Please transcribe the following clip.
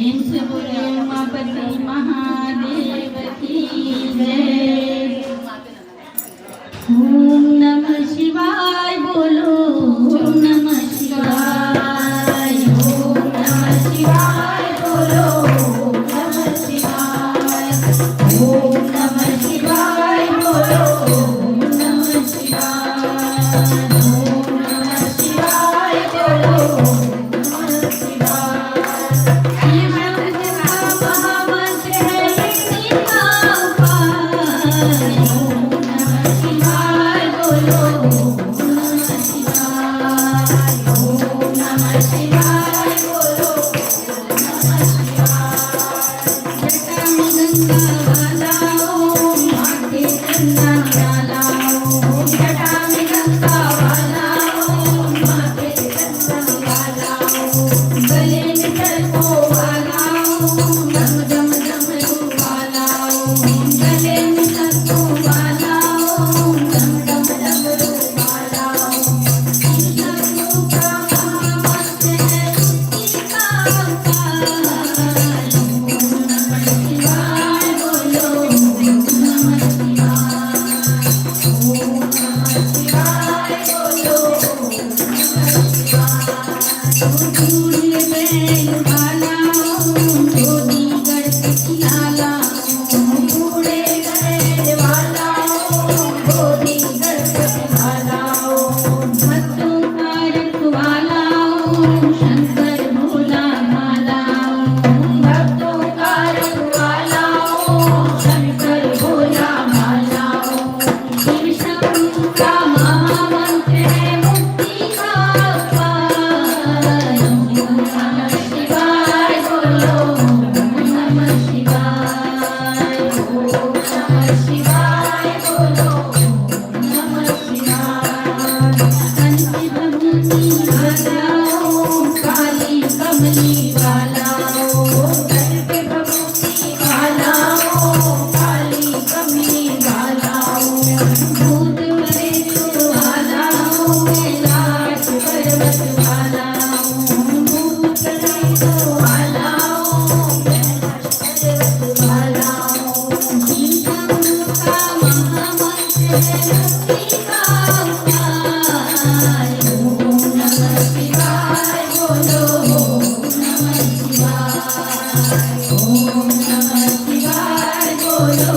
प्रेम से बोले उमापति महादेव की जय। ओम नमः शिवाय बोलो, ओम नमः शिवाय, ओम नमः शिवाय बोलो, ओम नमः शिवाय, ओम नमः शिवाय बोलो, ओम नमः शिवाय, ओम नमः शिवाय बोलो, ओम नमः शिवाय। ये मंत्र का महामंत्र है, इसी का उपाय। ओम नमः शिवाय बोलो, ओम नमः शिवाय, ओम नमः शिवाय बोलो, ओम नमः शिवाय। जटा में गंगा वाला ओम, माथे गंगा वाला ओम, जटा में गंगा वाला ओम, माथे गंगा वाला ओम, गले में सर्पो वाला ओम, डम डम डमरू वाला ओम, गले में सर्पो वाला ओम, डम डम डमरू वाला ओम। इन सर्पों का महामंत्र है, इसी का उपाय। ओम नमः शिवाय बोलो, ओम नमः शिवाय, ओम नमः शिवाय बोलो, ओम नमः शिवाय। झूले बैल वाला ओम, धोती गणपति लाला ओम, बूढ़े बैल वाला ओम, धोती गणपति वाला ओम, भक्तों का रखवाला ओम, शंकर भोला भाला ओम, भक्तों का रखवाला ओम, शंकर भोला भाला ओम। शिव शंभू का महामंत्र है, मुक्ति का उपाय। ओम नमः शिवाय बोलो, ओम नमः शिवाय, ओम नमः शिवाय बोलो, ओम नमः शिवाय। कंठ भभूति वाला ओम, काली कमली वाला ओम, कंठ भभूति वाला ओम, काली कमली वाला ओम, भूत प्रेत वाला ओम, कैलाश पर्वत वाला ओम, भूत प्रेत वाला ओम, कैलाश पर्वत वाला ओम। शिव शंभू का महामंत्र है, मुक्ति का उपाय। ओम नमः शिवाय बोलो, ओम नमः शिवाय, ओम नमः शिवाय बोलो,